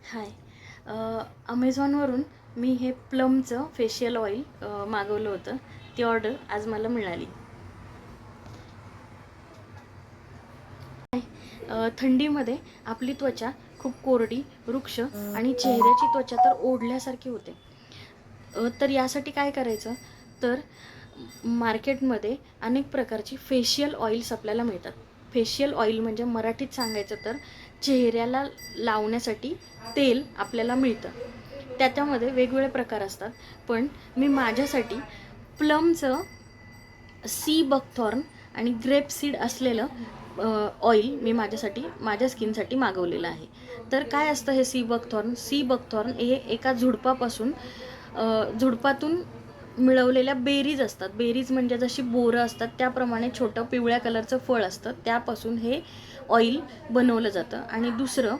हाय. अमेझॉनवरून मी हे प्लमचं facial oil मागवलं होतं. ती ऑर्डर आज मला मिळाली. थंडीमध्ये आपली त्वचा खूप कोरडी, रुक्ष आणि चेहऱ्याची त्वचा तर ओढल्यासारखी होते. तर यासाठी काय करायचं, तर मार्केटमध्ये अनेक प्रकारची फेशियल ऑइल्स आपल्याला मिळतात. फेशियल ऑइल म्हणजे मराठीत सांगायचं तर चेहऱ्याला लावण्यासाठी तेल आपल्याला मिळतं. त्याच्यामध्ये वेगवेगळे प्रकार असतात, पण मी माझ्यासाठी प्लमचं सी बकथॉर्न आणि ग्रेप सीड असलेलं ऑइल मी माझ्या स्किनसाठी मागवलेलं आहे. तर काय असतं हे सी बकथॉर्न? सी बकथॉर्न हे एका झुडपातून मिळवलेल्या बेरीज असतात. बेरीज म्हणजे जशी बोरं असतात त्याप्रमाणे छोटं पिवळ्या कलरचं फळ असतं, त्यापासून हे ऑइल बनवलं जातं. आणि दुसरं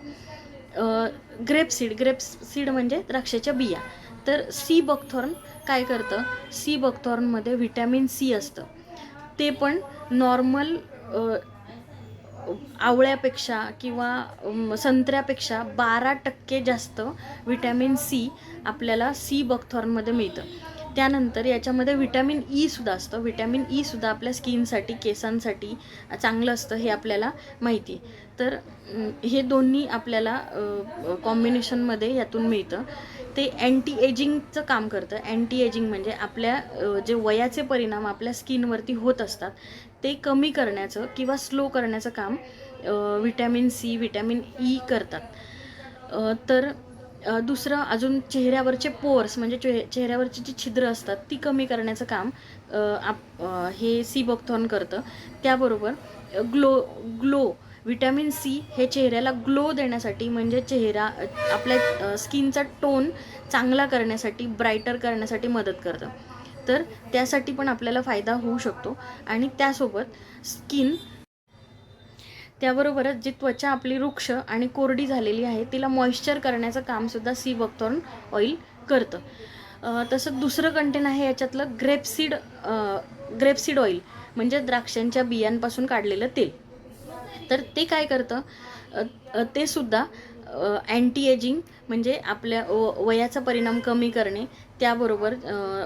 ग्रेप सीड म्हणजे द्राक्षाच्या बिया. तर सी बकथॉर्न काय करतं, सी बकथॉर्नमध्ये व्हिटॅमिन सी असतं. ते पण नॉर्मल आवळ्यापेक्षा किंवा संत्र्यापेक्षा 12% जास्त व्हिटॅमिन सी आपल्याला सी बकथॉर्नमध्ये मिळतं. त्यानंतर याच्यामध्ये व्हिटॅमिन ई सुद्धा असतं. व्हिटॅमिन ई सुद्धा आपल्या स्किनसाठी, केसांसाठी चांगलं असतं, हे आपल्याला माहिती आहे. तर हे दोन्ही आपल्याला कॉम्बिनेशनमध्ये यातून मिळतं. ते अँटी एजिंगचं काम करतं. अँटी एजिंग म्हणजे आपल्या जे वयाचे परिणाम आपल्या स्किनवरती होत असतात ते कमी करण्याचं किंवा स्लो करण्याचं काम व्हिटॅमिन सी, व्हिटॅमिन ई करतात. तर दुसरं अजून चेहऱ्यावरचे पोर्स म्हणजे चेहऱ्यावरची जी छिद्र असतात ती कमी करण्याचं काम हे सी बकथॉर्न करतं. त्याबरोबर ग्लो व्हिटॅमिन सी हे चेहऱ्याला ग्लो देण्यासाठी, म्हणजे चेहरा आपल्या स्किनचा टोन चांगला करण्यासाठी, ब्राईटर करण्यासाठी मदत करतं. तर त्यासाठी पण आपल्याला फायदा होऊ शकतो. आणि त्याबरोबरच जी त्वचा आपली रुक्ष आणि कोरडी झालेली आहे तिला मॉइश्चर करण्याचं कामसुद्धा सी बकथॉर्न ऑइल करतं. तसं दुसरं कंटेन आहे याच्यातलं ग्रेपसीड ऑइल म्हणजे द्राक्षांच्या बियांपासून काढलेलं तेल. तर ते काय करतं, ते सुद्धा अँटी एजिंग म्हणजे आपल्या वयाचा परिणाम कमी करणे, त्याबरोबर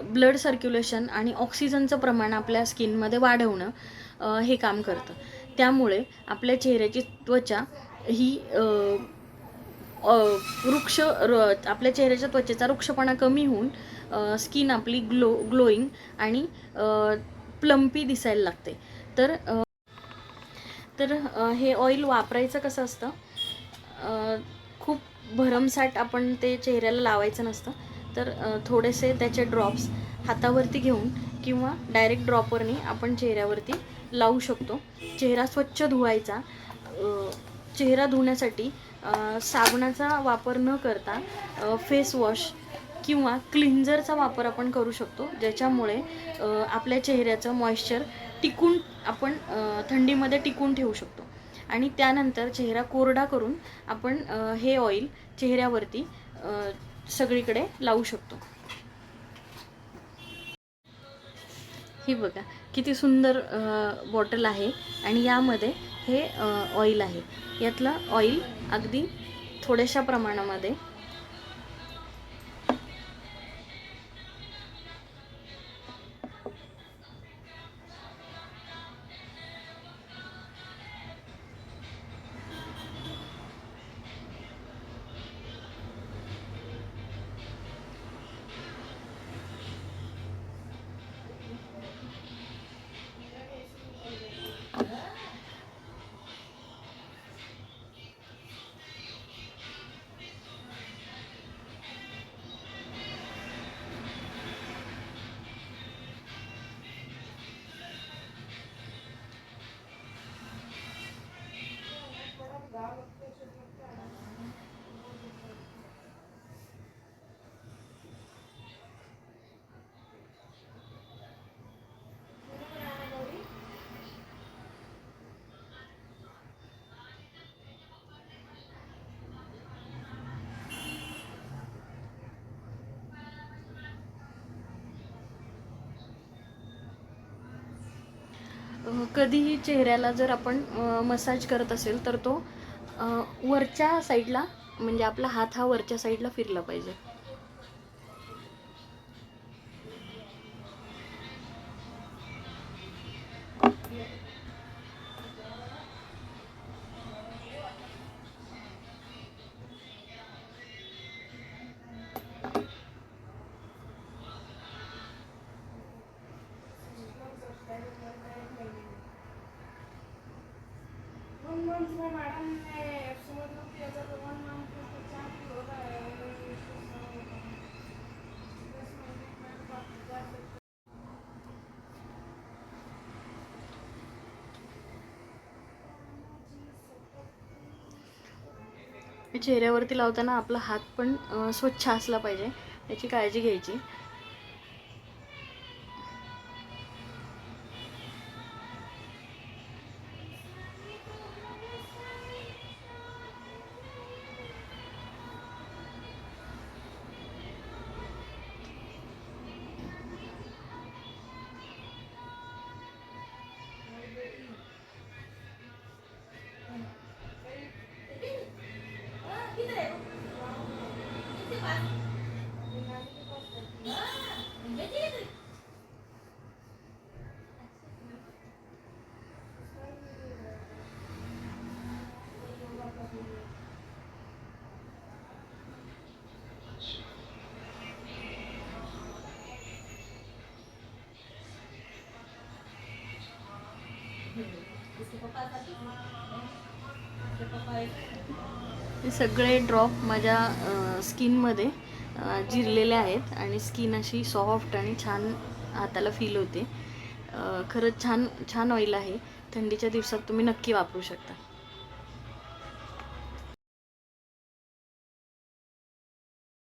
ब्लड सर्क्युलेशन आणि ऑक्सिजनचं प्रमाण आपल्या स्किनमध्ये वाढवणं हे काम करतं. त्यामुळे आपल्या चेहऱ्याची त्वचा ही आपल्या चेहऱ्याच्या त्वचेचा वृक्षपणा कमी होऊन स्किन आपली ग्लोईंग आणि प्लम्पी दिसायला लागते. तर तर हे ऑइल वापरायचं कसं असतं, खूप भरमसाठ आपण ते चेहऱ्याला लावायचं नसतं. तर थोडेसे त्याचे ड्रॉप्स हातावरती घेऊन किंवा डायरेक्ट ड्रॉपरनी आपण चेहऱ्यावरती लावू शकतो. चेहरा स्वच्छ धुवायचा. चेहरा धुण्यासाठी साबणाचा वापर न करता फेस वॉश किंवा क्लिन्झरचा वापर आपण करू शकतो, ज्याच्यामुळे आपल्या चेहऱ्याचं मॉइश्चर आपण थंडीमध्ये टिकून ठेवू शकतो. आणि त्यानंतर चेहरा कोरडा करून आपण हे ऑइल चेहऱ्यावरती सगळीकडे लावू शकतो. ही बघा किती सुंदर बॉटल आहे आणि यामध्ये हे ऑइल आहे. यातलं ऑइल अगदी थोड्याशा प्रमाणामध्ये कधीही चेहऱ्याला जर आपण मसाज करत असेल तर तो वरच्या साईडला म्हणजे आपला हात हा वरच्या साईडला फिरला पाहिजे. चेहऱ्यावरती लावताना आपला हात पण स्वच्छ असला पाहिजे, याची काळजी घ्यायची. हे सगळे ड्रॉप माझ्या स्किनमध्ये जिरलेले आहेत आणि स्किन अशी सॉफ्ट आणि छान हाताला फील होते. खरंच छान छान ऑइल आहे. थंडीच्या दिवसात तुम्ही नक्की वापरू शकता.